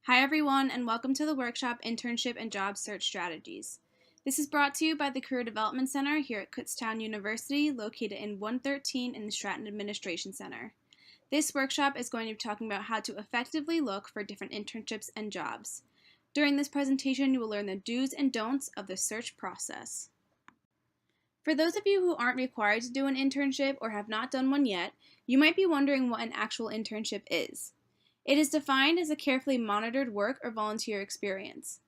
Hi everyone, and welcome to the workshop Internship and Job Search Strategies. This is brought to you by the Career Development Center here at Kutztown University, located in 113 in the Stratton Administration Center. This workshop is going to be talking about how to effectively look for different internships and jobs. During this presentation, you will learn the do's and don'ts of the search process. For those of you who aren't required to do an internship or have not done one yet, you might be wondering what an actual internship is. It is defined as a carefully monitored work or volunteer experience.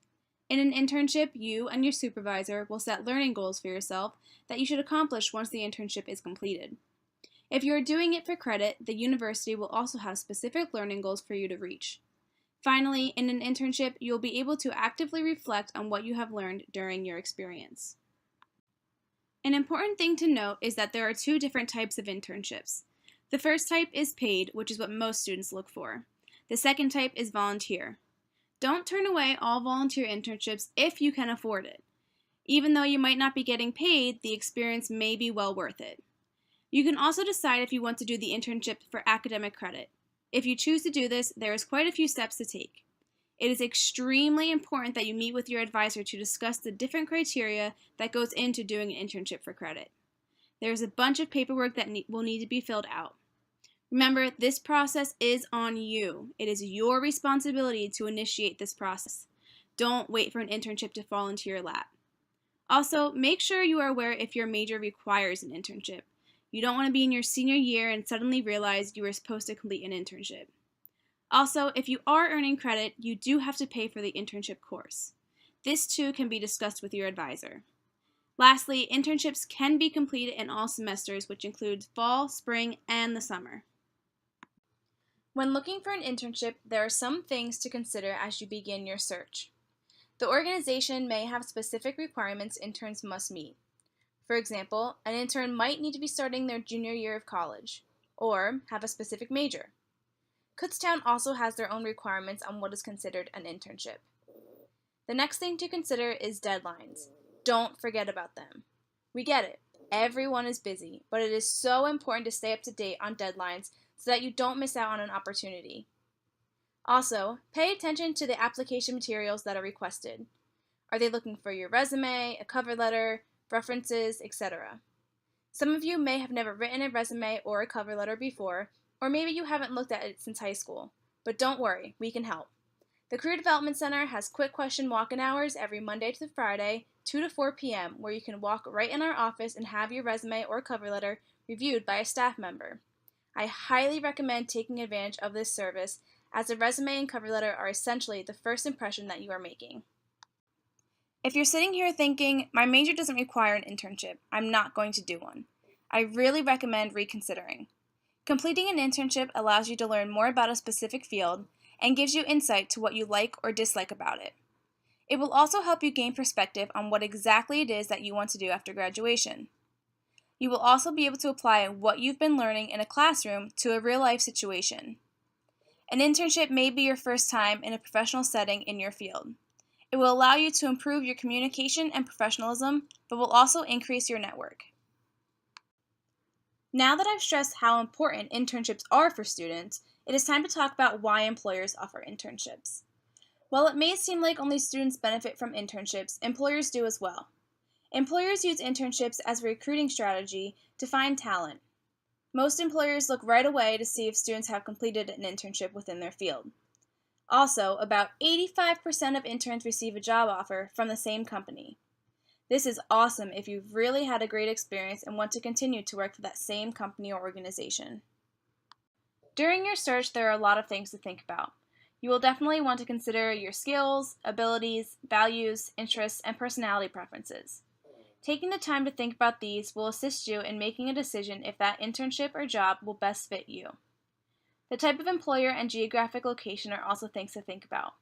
In an internship, you and your supervisor will set learning goals for yourself that you should accomplish once the internship is completed. If you are doing it for credit, the university will also have specific learning goals for you to reach. Finally, in an internship, you will be able to actively reflect on what you have learned during your experience. An important thing to note is that there are two different types of internships. The first type is paid, which is what most students look for. The second type is volunteer. Don't turn away all volunteer internships if you can afford it. Even though you might not be getting paid, the experience may be well worth it. You can also decide if you want to do the internship for academic credit. If you choose to do this, there is quite a few steps to take. It is extremely important that you meet with your advisor to discuss the different criteria that goes into doing an internship for credit. There is a bunch of paperwork that will need to be filled out. Remember, this process is on you. It is your responsibility to initiate this process. Don't wait for an internship to fall into your lap. Also, make sure you are aware if your major requires an internship. You don't want to be in your senior year and suddenly realize you were supposed to complete an internship. Also, if you are earning credit, you do have to pay for the internship course. This too can be discussed with your advisor. Lastly, internships can be completed in all semesters, which includes fall, spring, and the summer. When looking for an internship, there are some things to consider as you begin your search. The organization may have specific requirements interns must meet. For example, an intern might need to be starting their junior year of college, or have a specific major. Kutztown also has their own requirements on what is considered an internship. The next thing to consider is deadlines. Don't forget about them. We get it. Everyone is busy, but it is so important to stay up to date on deadlines so that you don't miss out on an opportunity. Also, pay attention to the application materials that are requested. Are they looking for your resume, a cover letter, references, etc.? Some of you may have never written a resume or a cover letter before, or maybe you haven't looked at it since high school. But don't worry, we can help. The Career Development Center has quick question walk-in hours every Monday to Friday, 2 to 4 p.m., where you can walk right in our office and have your resume or cover letter reviewed by a staff member. I highly recommend taking advantage of this service, as a resume and cover letter are essentially the first impression that you are making. If you're sitting here thinking, my major doesn't require an internship, I'm not going to do one, I really recommend reconsidering. Completing an internship allows you to learn more about a specific field and gives you insight to what you like or dislike about it. It will also help you gain perspective on what exactly it is that you want to do after graduation. You will also be able to apply what you've been learning in a classroom to a real-life situation. An internship may be your first time in a professional setting in your field. It will allow you to improve your communication and professionalism, but will also increase your network. Now that I've stressed how important internships are for students, it is time to talk about why employers offer internships. While it may seem like only students benefit from internships, employers do as well. Employers use internships as a recruiting strategy to find talent. Most employers look right away to see if students have completed an internship within their field. Also, about 85% of interns receive a job offer from the same company. This is awesome if you've really had a great experience and want to continue to work for that same company or organization. During your search, there are a lot of things to think about. You will definitely want to consider your skills, abilities, values, interests, and personality preferences. Taking the time to think about these will assist you in making a decision if that internship or job will best fit you. The type of employer and geographic location are also things to think about.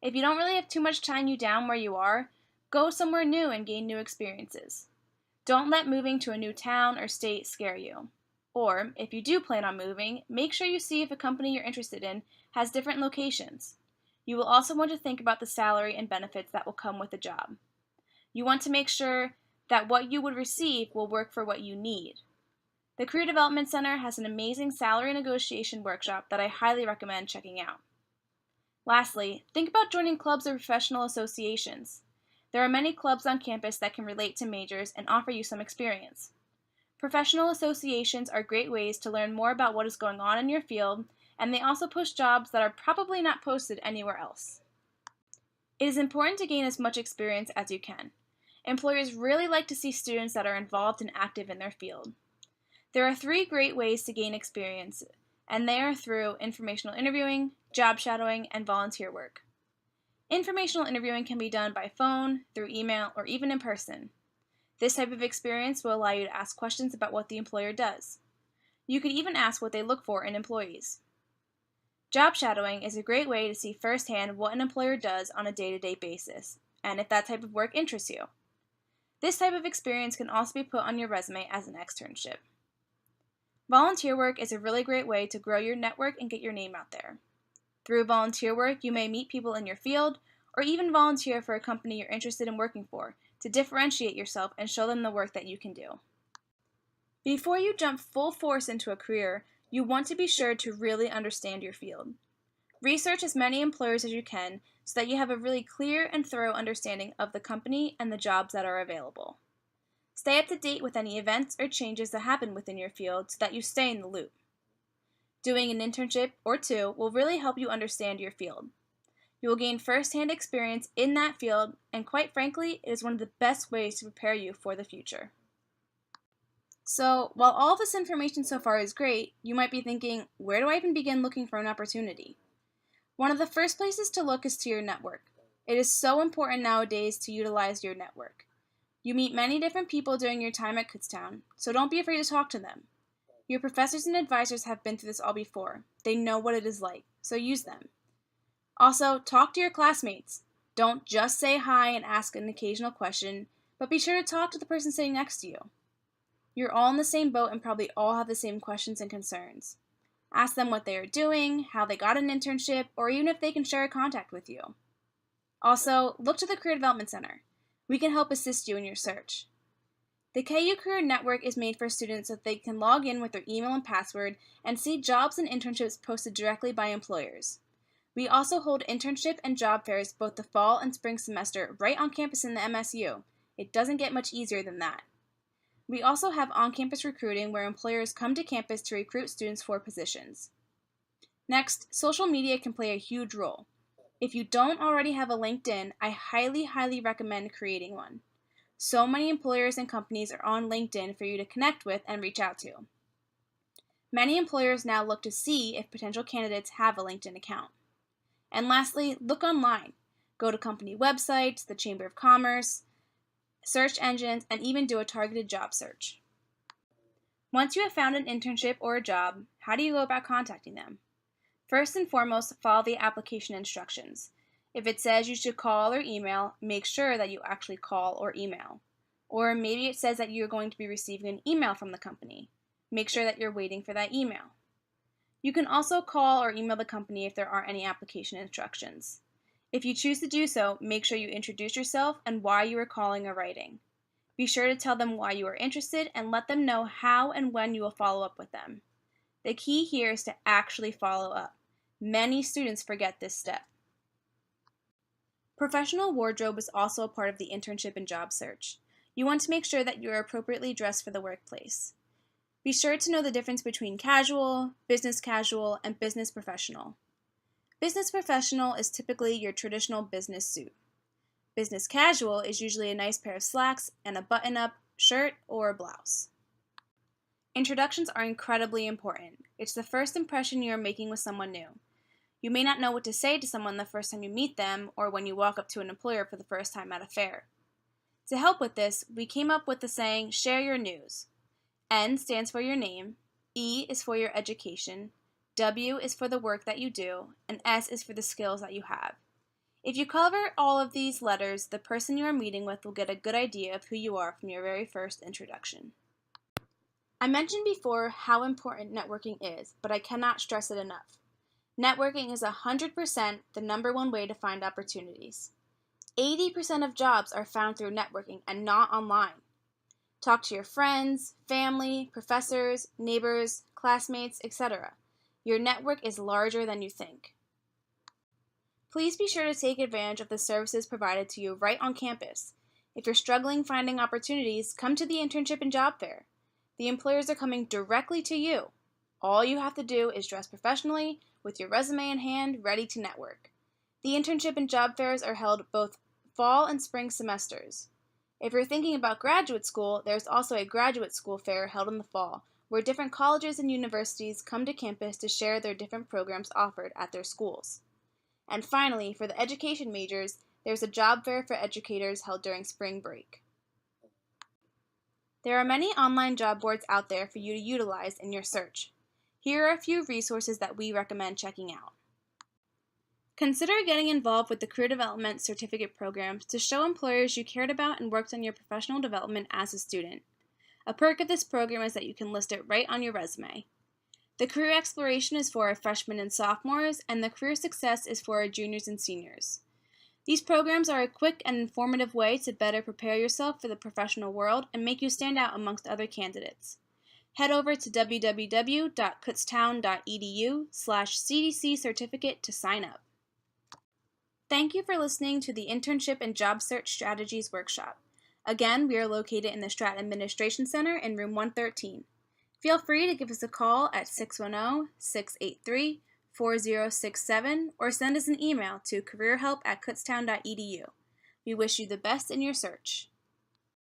If you don't really have too much tying you down where you are, go somewhere new and gain new experiences. Don't let moving to a new town or state scare you. Or, if you do plan on moving, make sure you see if a company you're interested in has different locations. You will also want to think about the salary and benefits that will come with the job. You want to make sure that what you would receive will work for what you need. The Career Development Center has an amazing salary negotiation workshop that I highly recommend checking out. Lastly, think about joining clubs or professional associations. There are many clubs on campus that can relate to majors and offer you some experience. Professional associations are great ways to learn more about what is going on in your field, and they also post jobs that are probably not posted anywhere else. It is important to gain as much experience as you can. Employers really like to see students that are involved and active in their field. There are 3 great ways to gain experience, and they are through informational interviewing, job shadowing, and volunteer work. Informational interviewing can be done by phone, through email, or even in person. This type of experience will allow you to ask questions about what the employer does. You could even ask what they look for in employees. Job shadowing is a great way to see firsthand what an employer does on a day-to-day basis, and if that type of work interests you. This type of experience can also be put on your resume as an externship. Volunteer work is a really great way to grow your network and get your name out there. Through volunteer work, you may meet people in your field, or even volunteer for a company you're interested in working for, to differentiate yourself and show them the work that you can do. Before you jump full force into a career, you want to be sure to really understand your field. Research as many employers as you can so that you have a really clear and thorough understanding of the company and the jobs that are available. Stay up to date with any events or changes that happen within your field so that you stay in the loop. Doing an internship or 2 will really help you understand your field. You will gain first-hand experience in that field, and quite frankly, it is one of the best ways to prepare you for the future. So, while all this information so far is great, you might be thinking, where do I even begin looking for an opportunity? One of the first places to look is to your network. It is so important nowadays to utilize your network. You meet many different people during your time at Kutztown, so don't be afraid to talk to them. Your professors and advisors have been through this all before. They know what it is like, so use them. Also, talk to your classmates. Don't just say hi and ask an occasional question, but be sure to talk to the person sitting next to you. You're all in the same boat and probably all have the same questions and concerns. Ask them what they are doing, how they got an internship, or even if they can share a contact with you. Also, look to the Career Development Center. We can help assist you in your search. The KU Career Network is made for students so that they can log in with their email and password and see jobs and internships posted directly by employers. We also hold internship and job fairs both the fall and spring semester right on campus in the MSU. It doesn't get much easier than that. We also have on-campus recruiting where employers come to campus to recruit students for positions. Next, social media can play a huge role. If you don't already have a LinkedIn, I highly recommend creating one. So many employers and companies are on LinkedIn for you to connect with and reach out to. Many employers now look to see if potential candidates have a LinkedIn account. And lastly, look online. Go to company websites, the Chamber of Commerce, search engines, and even do a targeted job search. Once you have found an internship or a job, how do you go about contacting them? First and foremost, follow the application instructions. If it says you should call or email, make sure that you actually call or email. Or maybe it says that you're going to be receiving an email from the company. Make sure that you're waiting for that email. You can also call or email the company if there aren't any application instructions. If you choose to do so, make sure you introduce yourself and why you are calling or writing. Be sure to tell them why you are interested and let them know how and when you will follow up with them. The key here is to actually follow up. Many students forget this step. Professional wardrobe is also a part of the internship and job search. You want to make sure that you are appropriately dressed for the workplace. Be sure to know the difference between casual, business casual, and business professional. Business professional is typically your traditional business suit. Business casual is usually a nice pair of slacks and a button-up shirt or a blouse. Introductions are incredibly important. It's the first impression you are making with someone new. You may not know what to say to someone the first time you meet them or when you walk up to an employer for the first time at a fair. To help with this, we came up with the saying, share your news. N stands for your name, E is for your education, W is for the work that you do, and S is for the skills that you have. If you cover all of these letters, the person you are meeting with will get a good idea of who you are from your very first introduction. I mentioned before how important networking is, but I cannot stress it enough. Networking is 100% the number one way to find opportunities. 80% of jobs are found through networking and not online. Talk to your friends, family, professors, neighbors, classmates, etc. Your network is larger than you think. Please be sure to take advantage of the services provided to you right on campus. If you're struggling finding opportunities, come to the Internship and Job Fair. The employers are coming directly to you. All you have to do is dress professionally, with your resume in hand, ready to network. The Internship and Job Fairs are held both fall and spring semesters. If you're thinking about graduate school, there's also a graduate school fair held in the fall, where different colleges and universities come to campus to share their different programs offered at their schools. And finally, for the education majors, there's a job fair for educators held during spring break. There are many online job boards out there for you to utilize in your search. Here are a few resources that we recommend checking out. Consider getting involved with the Career Development Certificate programs to show employers you cared about and worked on your professional development as a student. A perk of this program is that you can list it right on your resume. The Career Exploration is for our freshmen and sophomores, and the Career Success is for our juniors and seniors. These programs are a quick and informative way to better prepare yourself for the professional world and make you stand out amongst other candidates. Head over to www.kutztown.edu/CDC certificate to sign up. Thank you for listening to the Internship and Job Search Strategies Workshop. Again, we are located in the Stratton Administration Center in room 113. Feel free to give us a call at 610-683-4067 or send us an email to careerhelp@kutztown.edu. We wish you the best in your search.